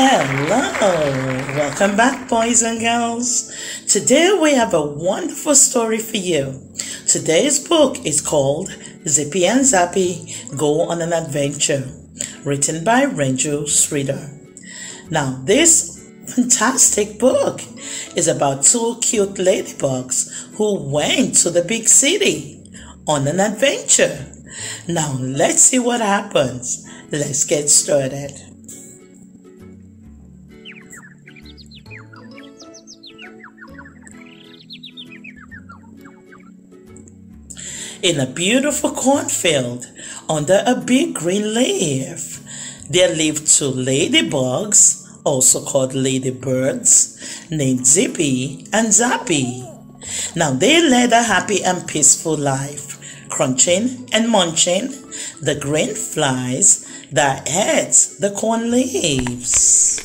Hello, welcome back, boys and girls. Today we have a wonderful story for you. Today's book is called Zippy and Zappy Go on an Adventure, written by Renju Sridhar. Now, this fantastic book is about two cute ladybugs who went to the big city on an adventure. Now, let's see what happens. Let's get started. In a beautiful cornfield, under a big green leaf, there lived two ladybugs, also called ladybirds, named Zippy and Zappy. Now they led a happy and peaceful life, crunching and munching the green flies that ate the corn leaves.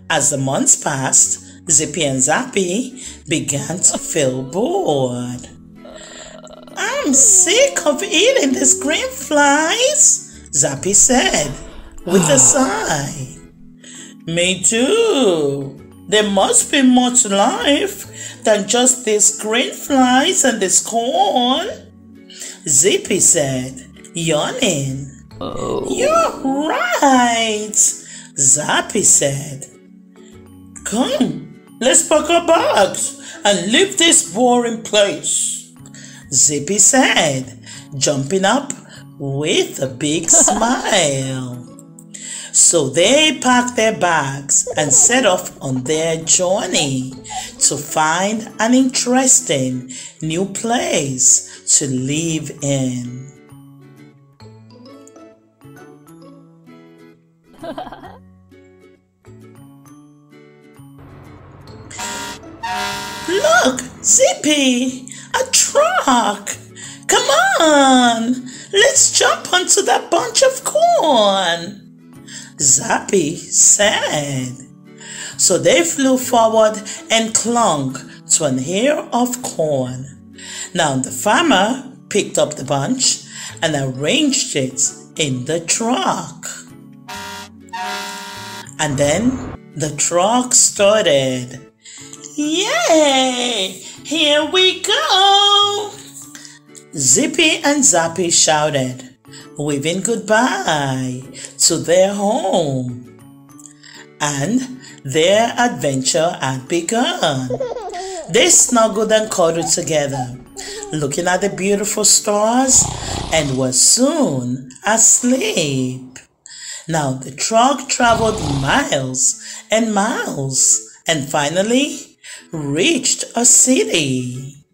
As the months passed, Zippy and Zappy began to feel bored. "I'm sick of eating these green flies," Zappy said with a sigh. "Me too. There must be more to life than just these green flies and this corn," Zippy said, yawning. "Oh. You're right," Zappy said. "Come. Let's pack our bags and leave this boring place," Zippy said, jumping up with a big smile. So they packed their bags and set off on their journey to find an interesting new place to live in. "Look, Zippy, a truck! Come on, let's jump onto that bunch of corn," Zappy said. So they flew forward and clung to an ear of corn. Now the farmer picked up the bunch and arranged it in the truck. And then the truck started. "Yay! Here we go!" Zippy and Zappy shouted, waving goodbye to their home. And their adventure had begun. They snuggled and cuddled together, looking at the beautiful stars, and were soon asleep. Now the truck traveled miles and miles and finally reached a city.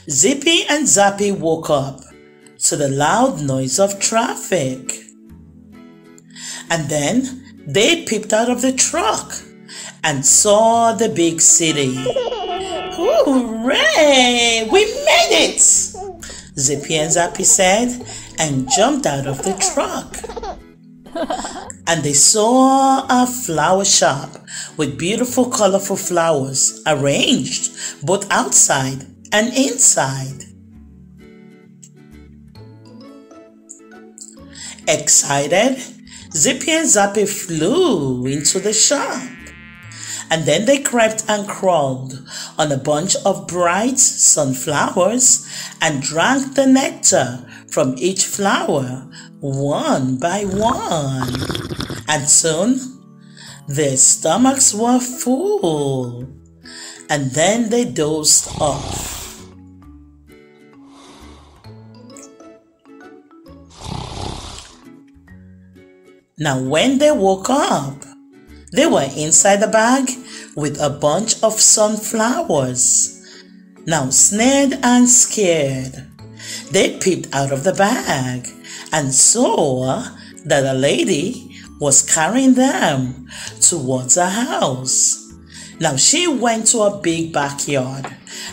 Zippy and Zappy woke up to the loud noise of traffic. And then they peeped out of the truck and saw the big city. "Hooray! We made it!" Zippy and Zappy said and jumped out of the truck. And they saw a flower shop with beautiful, colorful flowers arranged both outside and inside. Excited, Zippy and Zappy flew into the shop. And then they crept and crawled on a bunch of bright sunflowers and drank the nectar from each flower one by one. And soon their stomachs were full. And then they dozed off. Now when they woke up, they were inside the bag with a bunch of sunflowers. Now snared and scared, they peeped out of the bag and saw that a lady was carrying them towards a house. Now she went to a big backyard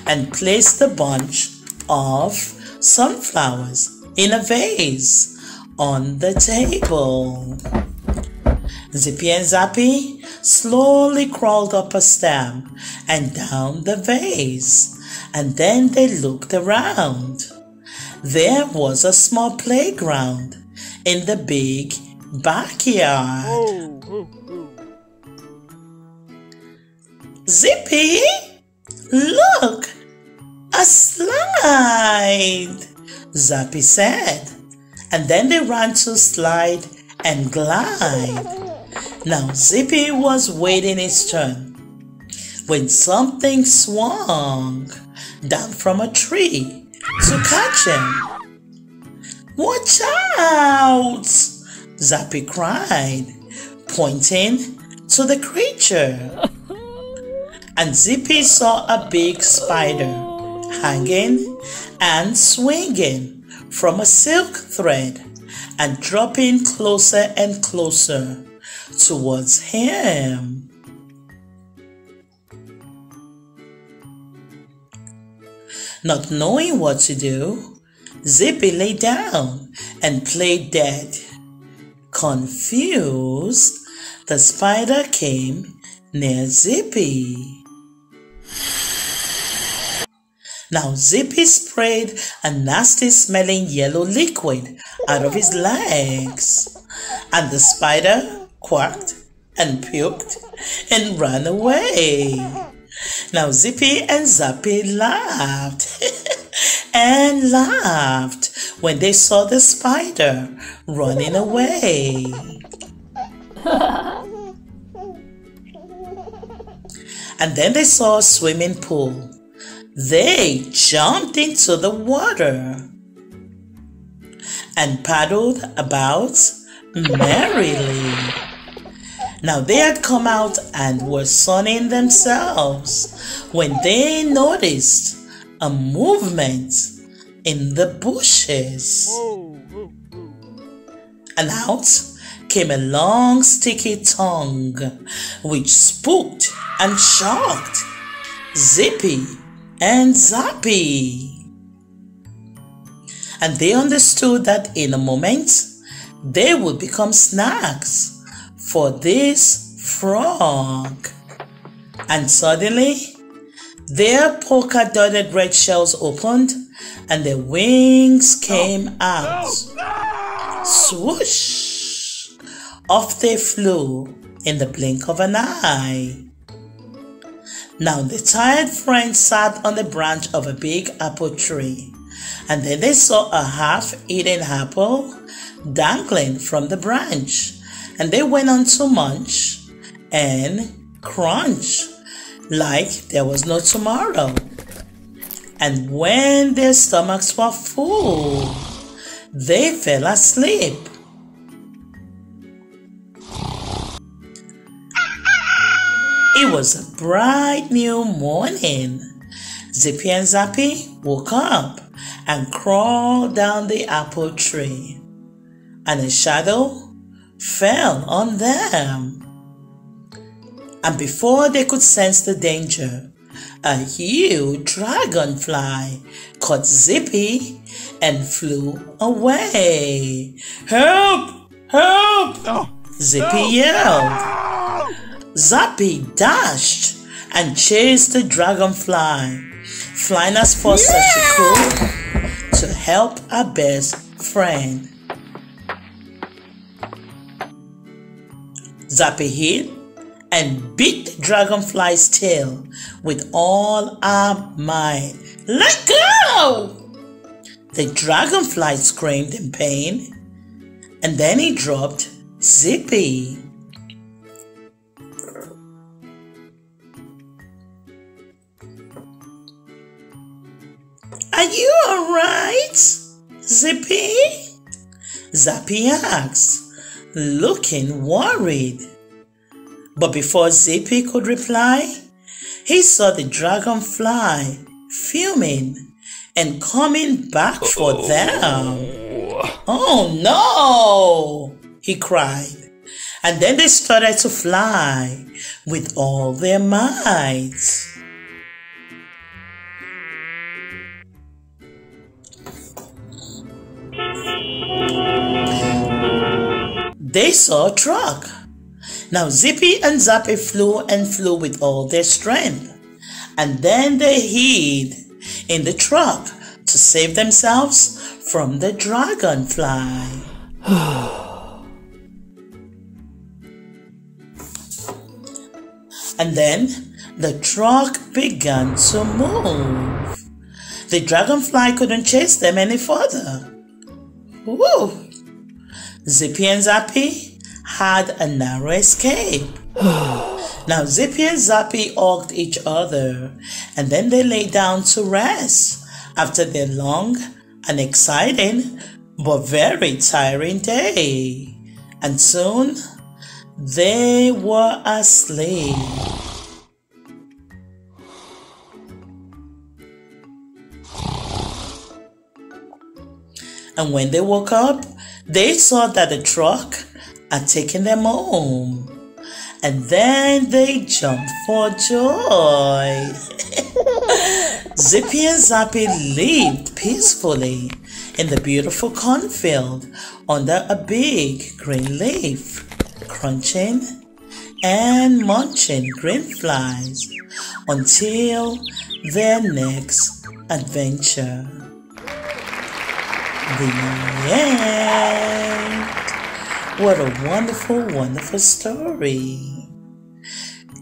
and placed the bunch of sunflowers in a vase on the table. Zippy and Zappy slowly crawled up a stem and down the vase and then they looked around. There was a small playground in the big backyard. Zippy, look, a slide, Zappy said, and then they ran to slide and glide. Now Zippy was waiting his turn when something swung down from a tree to catch him. "Watch out!" Zappy cried, pointing to the creature. And Zippy saw a big spider hanging and swinging from a silk thread and dropping closer and closer towards him. Not knowing what to do, Zippy lay down and played dead. Confused, the spider came near Zippy. Now Zippy sprayed a nasty smelling yellow liquid out of his legs, and the spider quacked and puked and ran away. Now Zippy and Zappy laughed and laughed when they saw the spider running away. And then they saw a swimming pool. They jumped into the water and paddled about merrily. Now they had come out and were sunning themselves when they noticed a movement in the bushes. And out came a long sticky tongue which spooked and shocked Zippy and Zappy. And they understood that in a moment they would become snacks for this frog. And suddenly their polka-dotted red shells opened and their wings came out. Swoosh! Off they flew in the blink of an eye. Now the tired friends sat on the branch of a big apple tree, and then they saw a half-eaten apple dangling from the branch, and they went on to munch and crunch like there was no tomorrow. And when their stomachs were full, they fell asleep. It was a bright new morning. Zippy and Zappy woke up and crawled down the apple tree, and a shadow fell on them. And before they could sense the danger, a huge dragonfly caught Zippy and flew away. "Help! Help!" Zippy yelled. Zappy dashed and chased the dragonfly, flying as fast as she could to help her best friend. Zappy hit and beat the dragonfly's tail with all her might. "Let go!" The dragonfly screamed in pain, and then he dropped Zippy. "Are you alright, Zippy?" Zappy asked, looking worried. But before Zippy could reply, he saw the dragonfly fuming and coming back for them. "Oh no!" he cried. And then they started to fly with all their might. They saw a truck. Now Zippy and Zappy flew and flew with all their strength, and then they hid in the truck to save themselves from the dragonfly. And then the truck began to move. The dragonfly couldn't chase them any further. Woo! Zippy and Zappy had a narrow escape. Now Zippy and Zappy hugged each other, and then they lay down to rest after their long and exciting but very tiring day. And soon they were asleep. And when they woke up, they saw that the truck had taken them home. And then they jumped for joy. Zippy and Zappy lived peacefully in the beautiful cornfield under a big green leaf, crunching and munching green flies until their next adventure. The end. What a wonderful, wonderful story.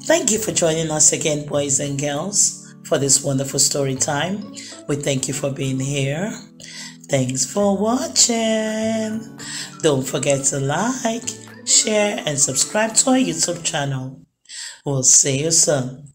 Thank you for joining us again, boys and girls, for this wonderful story time. We thank you for being here. Thanks for watching. Don't forget to like, share, and subscribe to our YouTube channel. We'll see you soon.